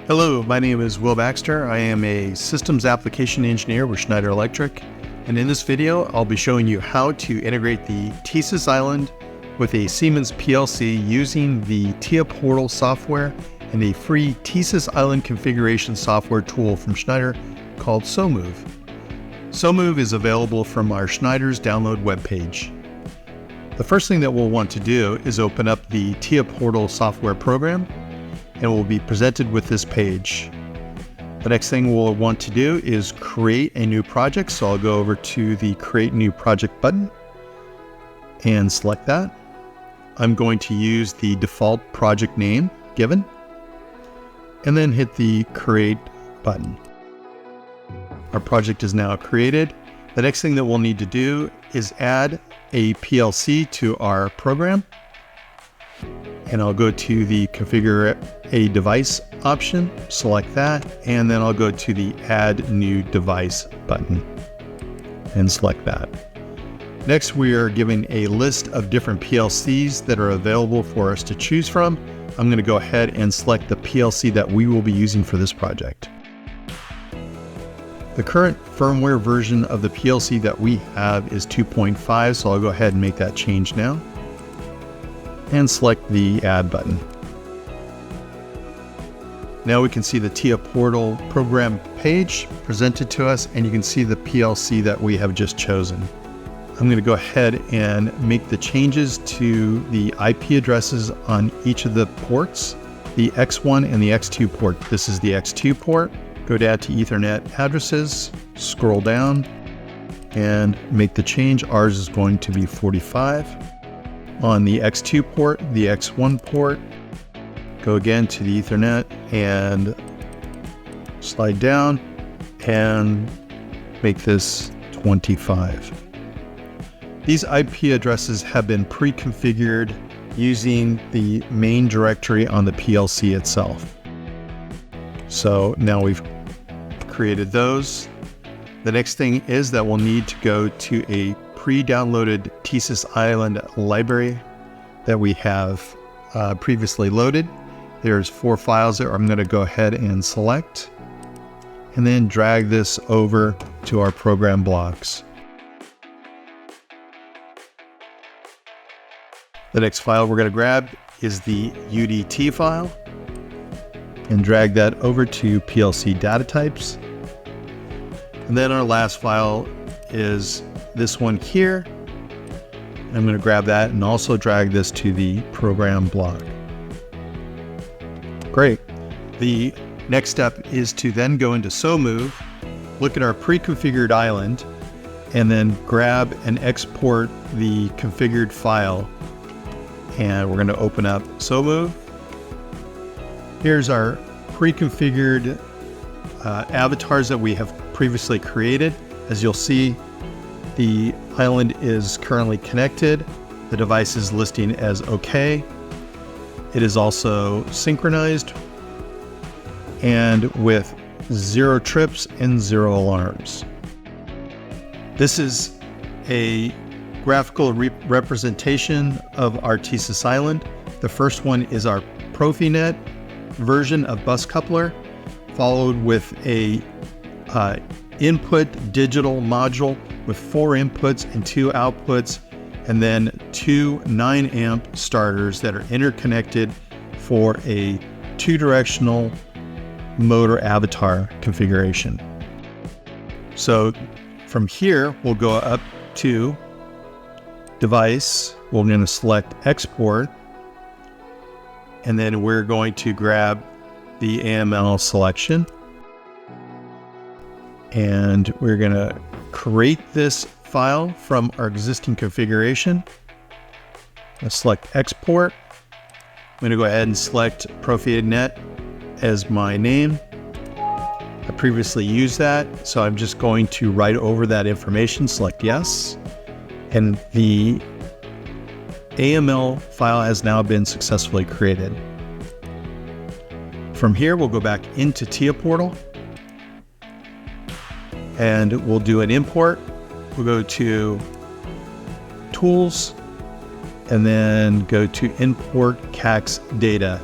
Hello, my name is Will Baxter. I am a systems application engineer with Schneider Electric. And in this video, I'll be showing you how to integrate the TeSys island with a Siemens PLC using the TIA Portal software and a free TeSys island configuration software tool from Schneider called SoMove. SoMove is available from our Schneider's download webpage. The first thing that we'll want to do is open up the TIA Portal software program, and we'll be presented with this page. The next thing we'll want to do is create a new project. So I'll go over to the Create New Project button and select that. I'm going to use the default project name given, and then hit the Create button. Our project is now created. The next thing that we'll need to do is add a PLC to our program. And I'll go to the Configure a Device option, select that, and then I'll go to the Add New Device button and select that. Next, we are given a list of different PLCs that are available for us to choose from. I'm going to go ahead and select the PLC that we will be using for this project. The current firmware version of the PLC that we have is 2.5, so I'll go ahead and make that change now and select the Add button. Now we can see the TIA Portal program page presented to us, and you can see the PLC that we have just chosen. I'm going to go ahead and make the changes to the IP addresses on each of the ports, the X1 and the X2 port. This is the X2 port. Go down to Ethernet addresses, scroll down, and make the change. Ours is going to be 45. On the X2 port, the X1 port, go again to the Ethernet and slide down and make this 25. These IP addresses have been pre-configured using the main directory on the PLC itself. So now we've created those. The next thing is that we'll need to go to a pre-downloaded TeSys Island library that we have previously loaded. There's 4 files that I'm going to go ahead and select, and then drag this over to our program blocks. The next file we're going to grab is the UDT file and drag that over to PLC data types. And then our last file is this one here. I'm going to grab that and also drag this to the program block. Great. The next step is to then go into SoMove, look at our pre-configured island, and then grab and export the configured file. And we're going to open up SoMove. Here's our pre-configured avatars that we have previously created. As you'll see, the island is currently connected. The device is listing as OK. It is also synchronized and with 0 trips and 0 alarms. This is a graphical representation of our TeSys island. The first one is our PROFINET version of bus coupler, followed with a input digital module with 4 inputs and 2 outputs, and then 2 9-amp starters that are interconnected for a 2-directional motor avatar configuration. So from here, we'll go up to Device. We're going to select Export, and then we're going to grab the AML selection, and we're going to create this file from our existing configuration. Let's select Export. I'm going to go ahead and select PROFINET as my name. I previously used that, so I'm just going to write over that information, select Yes, and the AML file has now been successfully created. From here, we'll go back into TIA Portal, and we'll do an import. We'll go to Tools, and then go to Import CACS Data.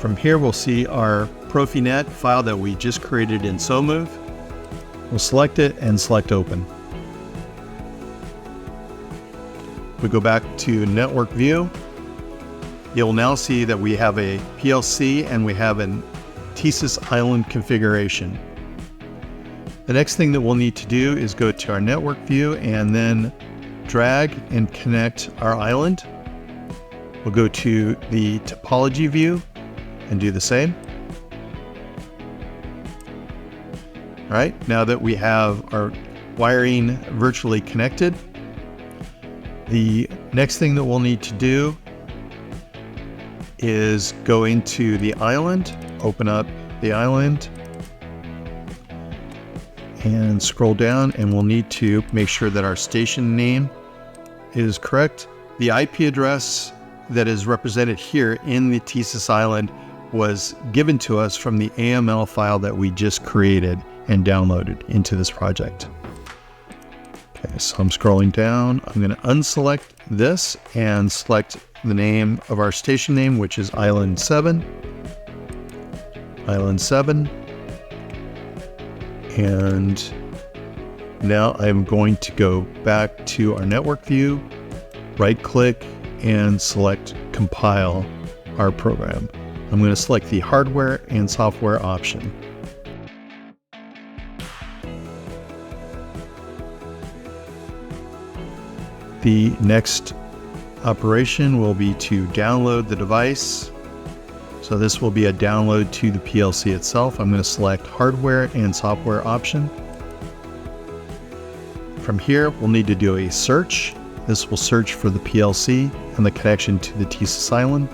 From here, we'll see our PROFINET file that we just created in SoMove. We'll select it and select Open. We go back to Network View. You'll now see that we have a PLC and we have an TeSys island configuration. The next thing that we'll need to do is go to our Network View and then drag and connect our island. We'll go to the Topology View and do the same. All right, now that we have our wiring virtually connected, the next thing that we'll need to do is go into the island, open up the island, and scroll down, and we'll need to make sure that our station name is correct. The IP address that is represented here in the TeSys island was given to us from the AML file that we just created and downloaded into this project. Okay, so I'm scrolling down. I'm going to unselect this and select the name of our station name, which is Island 7. Island 7. And now I'm going to go back to our network view, right click, and select Compile our program. I'm going to select the hardware and software option. The next operation will be to download the device. So this will be a download to the PLC itself. I'm going to select hardware and software option. From here, we'll need to do a search. This will search for the PLC and the connection to the TeSys island.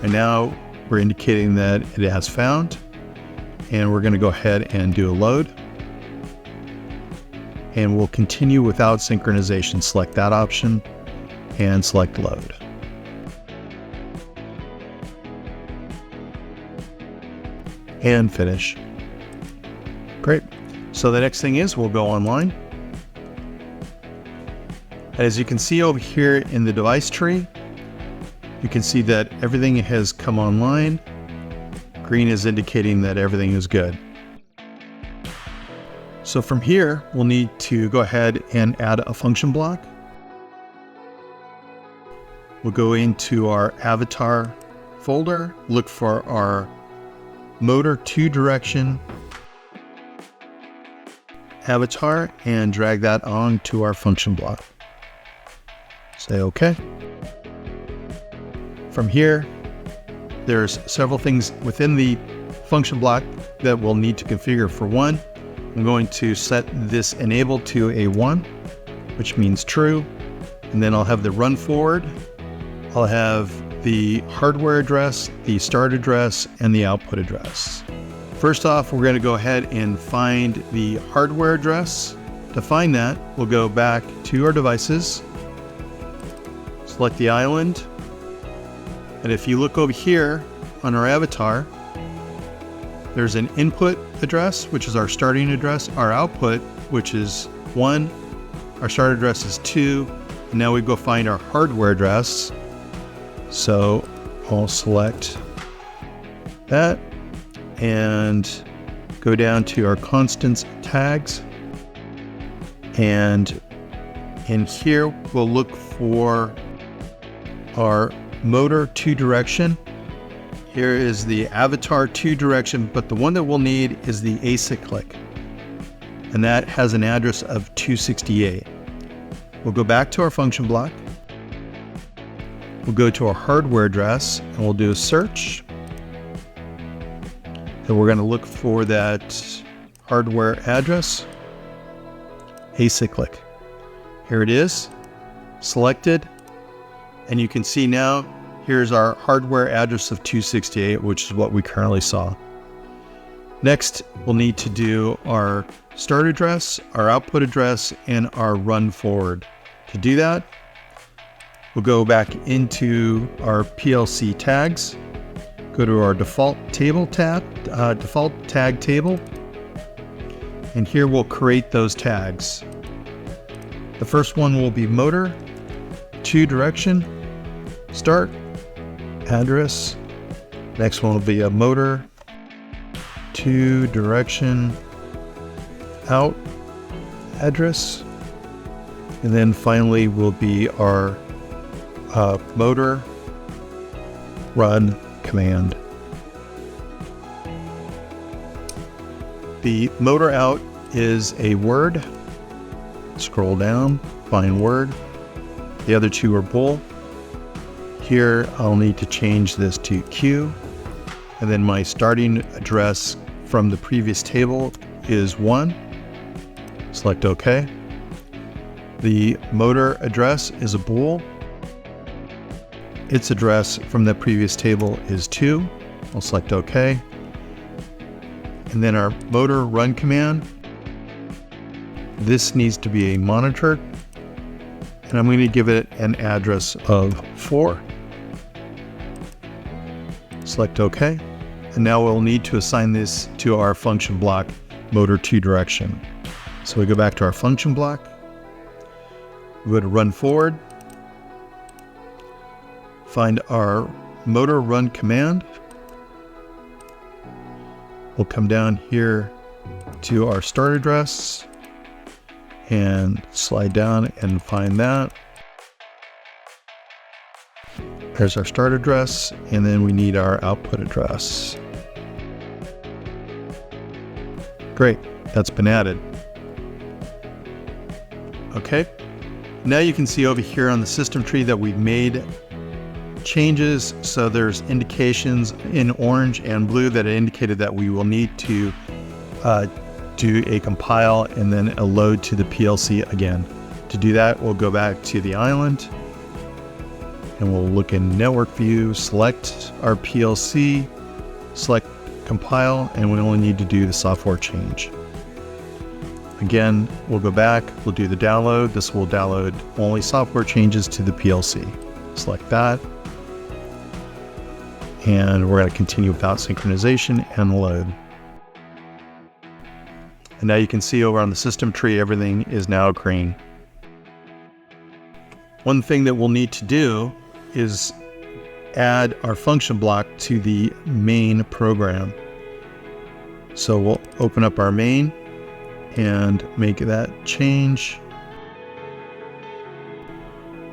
And now we're indicating that it has found, and we're going to go ahead and do a load. And we'll continue without synchronization. Select that option and select load. And finish. Great. So the next thing is we'll go online. As you can see over here in the device tree, you can see that everything has come online. Green is indicating that everything is good. So from here, we'll need to go ahead and add a function block. We'll go into our avatar folder, look for our motor 2 direction avatar, and drag that on to our function block. Say OK. From here, there's several things within the function block that we'll need to configure. For one, I'm going to set this enable to a 1, which means true. And then I'll have the run forward. I'll have the hardware address, the start address, and the output address. First off, we're going to go ahead and find the hardware address. To find that, we'll go back to our devices, select the island, and if you look over here on our avatar, there's an input address, which is our starting address, our output, which is 1, our start address is 2, and now we go find our hardware address. So I'll select that and go down to our constants tags, and in here we'll look for our motor 2 direction. Here is the avatar 2 direction, but the one that we'll need is the acyclic, and that has an address of 268. We'll go back to our function block. We'll go to our hardware address and we'll do a search. And we're going to look for that hardware address, acyclic. Here it is, selected, and you can see now here's our hardware address of 268, which is what we currently saw. Next, we'll need to do our start address, our output address, and our run forward. To do that, we'll go back into our PLC tags, go to our default table tab, default tag table, and here we'll create those tags. The first one will be motor 2 direction, start, address. Next one will be a motor to direction out address. And then finally will be our motor run command. The motor out is a word. Scroll down, find word. The other two are bool. Here I'll need to change this to Q. And then my starting address from the previous table is 1. Select OK. The motor address is a bool. Its address from the previous table is 2. I'll select OK. And then our motor run command. This needs to be a monitor. And I'm going to give it an address of 4. Select OK. And now we'll need to assign this to our function block motor to direction. So we go back to our function block. We go to run forward. Find our motor run command. We'll come down here to our start address and slide down and find that. There's our start address, and then we need our output address. Great, that's been added. Okay, now you can see over here on the system tree that we've made changes. So there's indications in orange and blue that indicated that we will need to do a compile and then a load to the PLC again. To do that, we'll go back to the island and we'll look in network view, select our PLC, select compile, and we only need to do the software change. Again, we'll go back, we'll do the download. This will download only software changes to the PLC. Select that. And we're going to continue without synchronization and load. And now you can see over on the system tree, everything is now green. One thing that we'll need to do is add our function block to the main program. So we'll open up our main and make that change.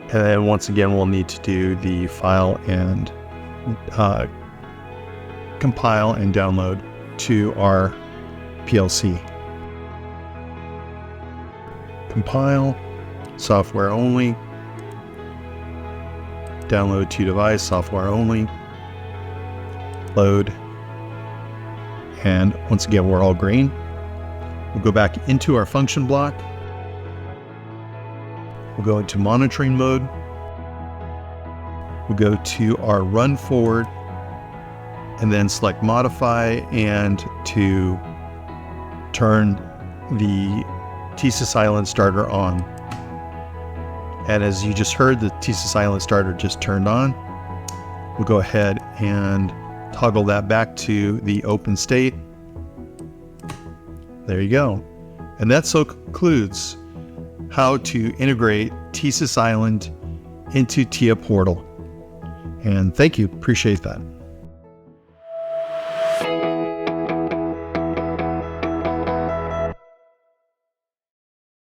And then once again, we'll need to do the file and compile and download to our PLC. Compile, software only. Download to device, software only. Load. And once again, we're all green. We'll go back into our function block. We'll go into monitoring mode. We'll go to our run forward and then select modify and to turn the TeSys Island starter on. And as you just heard, the TeSys Island starter just turned on. We'll go ahead and toggle that back to the open state. There you go. And that so concludes how to integrate TeSys Island into TIA Portal. And thank you, appreciate that.